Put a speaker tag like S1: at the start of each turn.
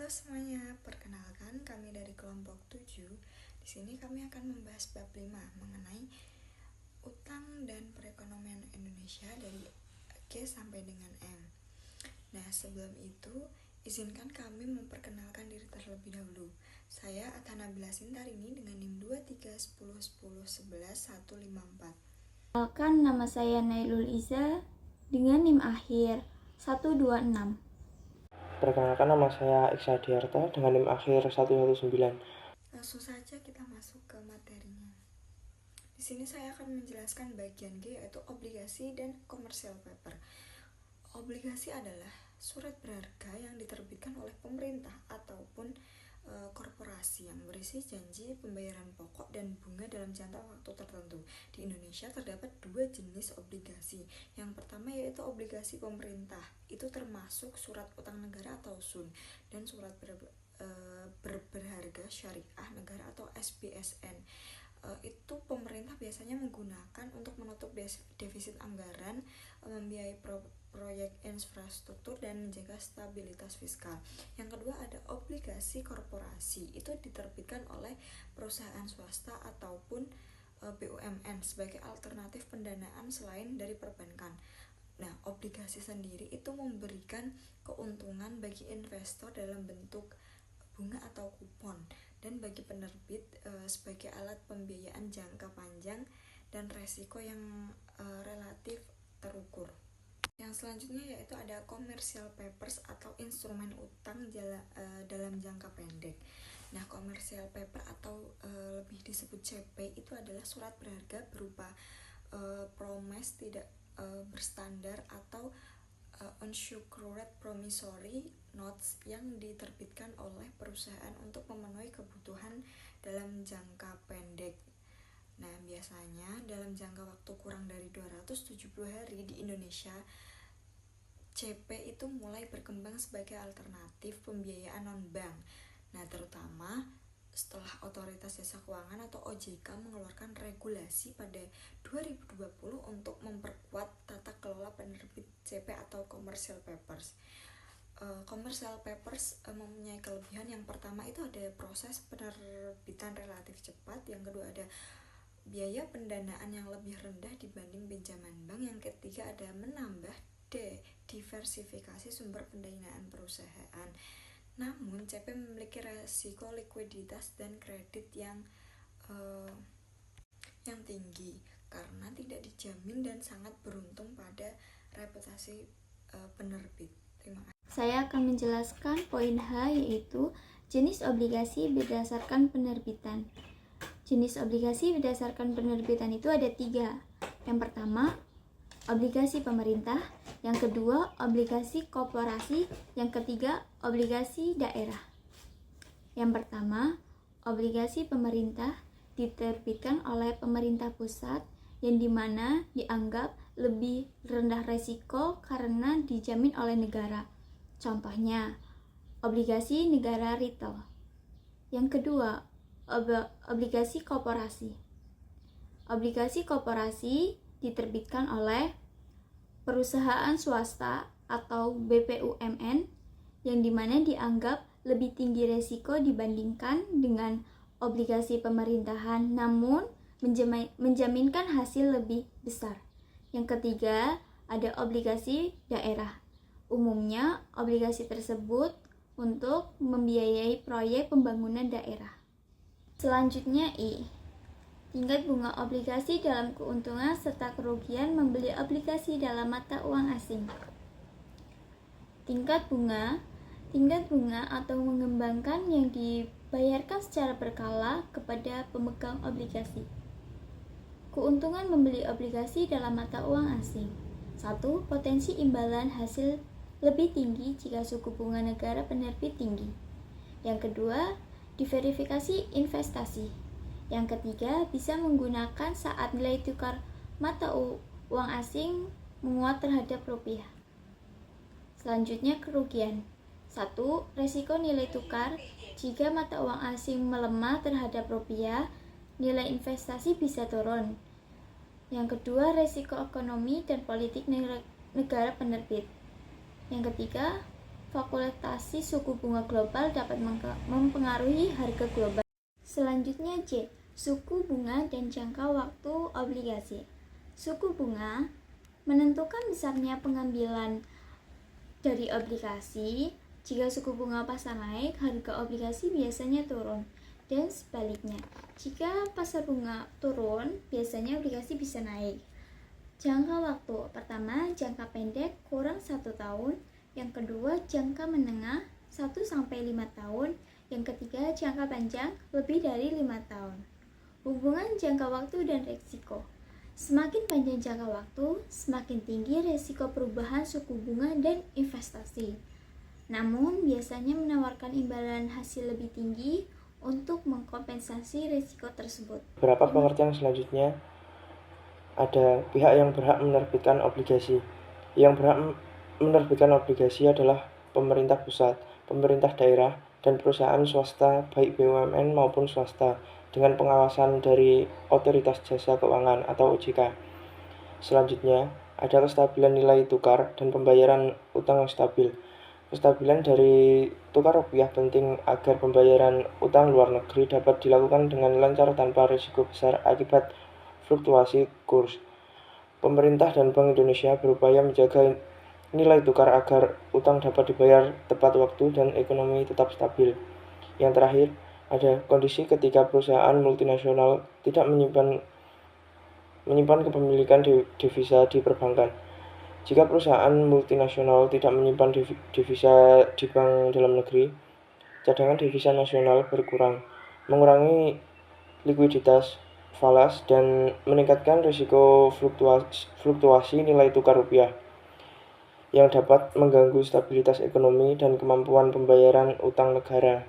S1: Halo semuanya, perkenalkan kami dari kelompok 7. Di sini kami akan membahas bab 5 mengenai utang dan perekonomian Indonesia dari G sampai dengan M. Nah, sebelum itu izinkan kami memperkenalkan diri terlebih dahulu. Saya Athana Bilasintarini dengan NIM 231010115154.
S2: Perkenalkan, nama saya Nailul Iza dengan NIM akhir 126.
S3: Perkenalkan, nama saya Iksa Diarta dengan NIM akhir 119.
S1: Langsung saja kita masuk ke materinya. Di sini saya akan menjelaskan bagian G, yaitu obligasi dan commercial paper. Obligasi adalah surat berharga yang diterbitkan oleh pemerintah ataupun korporasi yang berisi janji pembayaran pokok dan bunga dalam jangka waktu tertentu. Di Indonesia terdapat dua jenis obligasi. Yang pertama yaitu obligasi pemerintah. Itu termasuk surat utang negara atau SUN dan surat berharga syariah negara atau SBSN. Itu pemerintah biasanya menggunakan untuk menutup defisit anggaran, membiayai proyek infrastruktur dan menjaga stabilitas fiskal. Yang kedua ada obligasi korporasi. Itu diterbitkan oleh perusahaan swasta ataupun BUMN sebagai alternatif pendanaan selain dari perbankan. Nah, obligasi sendiri itu memberikan keuntungan bagi investor dalam bentuk bunga atau kupon, dan bagi penerbit sebagai alat pembiayaan jangka panjang dan resiko yang relatif terukur. Yang selanjutnya yaitu ada commercial papers atau instrumen utang dalam jangka pendek. Nah, commercial paper atau lebih disebut CP itu adalah surat berharga berupa promise tidak berstandar atau unsecured promissory notes yang diterbitkan oleh perusahaan untuk memenuhi kebutuhan dalam jangka pendek. Nah, biasanya dalam jangka waktu kurang dari 270 hari di Indonesia, CP itu mulai berkembang sebagai alternatif pembiayaan non-bank. Nah, terutama setelah Otoritas Jasa Keuangan atau OJK mengeluarkan regulasi pada 2020 untuk memperkuat tata kelola penerbit CP atau commercial papers. Commercial papers mempunyai kelebihan. Yang pertama itu ada proses penerbitan relatif cepat. Yang kedua ada biaya pendanaan yang lebih rendah dibanding pinjaman bank. Yang ketiga ada menambah diversifikasi sumber pendanaan perusahaan. Namun CP memiliki resiko likuiditas dan kredit yang tinggi karena tidak dijamin dan sangat beruntung pada reputasi penerbit. Terima kasih.
S2: Saya akan menjelaskan poin H, yaitu jenis obligasi berdasarkan penerbitan. Jenis obligasi berdasarkan penerbitan itu ada 3. Yang pertama, obligasi pemerintah. Yang kedua, obligasi korporasi. Yang ketiga, obligasi daerah. Yang pertama, obligasi pemerintah diterbitkan oleh pemerintah pusat yang dimana dianggap lebih rendah resiko karena dijamin oleh negara. Contohnya, obligasi negara retail. Yang kedua, obligasi korporasi. Obligasi korporasi diterbitkan oleh perusahaan swasta atau BPUMN yang dimana dianggap lebih tinggi resiko dibandingkan dengan obligasi pemerintahan, namun menjaminkan hasil lebih besar. Yang ketiga, ada obligasi daerah. Umumnya, obligasi tersebut untuk membiayai proyek pembangunan daerah. Selanjutnya I. Tingkat bunga obligasi dalam keuntungan serta kerugian membeli obligasi dalam mata uang asing. Tingkat bunga atau mengembangkan yang dibayarkan secara berkala kepada pemegang obligasi. Keuntungan membeli obligasi dalam mata uang asing. 1. Potensi imbalan hasil lebih tinggi jika suku bunga negara penerbit tinggi. Yang kedua, diverifikasi investasi. Yang ketiga, bisa menggunakan saat nilai tukar mata uang asing menguat terhadap rupiah. Selanjutnya, kerugian. 1. Resiko nilai tukar. Jika mata uang asing melemah terhadap rupiah, nilai investasi bisa turun. Yang kedua, resiko ekonomi dan politik negara penerbit. Yang ketiga, fluktuasi suku bunga global dapat mempengaruhi harga global. Selanjutnya C. Suku bunga dan jangka waktu obligasi. Suku bunga menentukan besarnya pengambilan dari obligasi. Jika suku bunga pasar naik, harga obligasi biasanya turun. Dan sebaliknya, jika pasar bunga turun, biasanya obligasi bisa naik. Jangka waktu pertama, jangka pendek kurang 1 tahun. Yang kedua, jangka menengah 1-5 tahun. Yang ketiga, jangka panjang lebih dari 5 tahun. Hubungan jangka waktu dan risiko. Semakin panjang jangka waktu, semakin tinggi risiko perubahan suku bunga dan investasi. Namun, biasanya menawarkan imbalan hasil lebih tinggi untuk mengkompensasi risiko tersebut.
S3: Beberapa pengertian selanjutnya, ada pihak yang berhak menerbitkan obligasi. Yang berhak menerbitkan obligasi adalah pemerintah pusat, pemerintah daerah, dan perusahaan swasta baik BUMN maupun swasta dengan pengawasan dari Otoritas Jasa Keuangan atau OJK. Selanjutnya, ada kestabilan nilai tukar dan pembayaran utang yang stabil. Kestabilan dari tukar rupiah penting agar pembayaran utang luar negeri dapat dilakukan dengan lancar tanpa risiko besar akibat fluktuasi kurs. Pemerintah dan Bank Indonesia berupaya menjaga nilai tukar agar utang dapat dibayar tepat waktu dan ekonomi tetap stabil. Yang terakhir, ada kondisi ketika perusahaan multinasional tidak menyimpan kepemilikan devisa di perbankan. Jika perusahaan multinasional tidak menyimpan devisa di bank dalam negeri, cadangan devisa nasional berkurang, mengurangi likuiditas falas, dan meningkatkan risiko fluktuasi nilai tukar rupiah yang dapat mengganggu stabilitas ekonomi dan kemampuan pembayaran utang negara.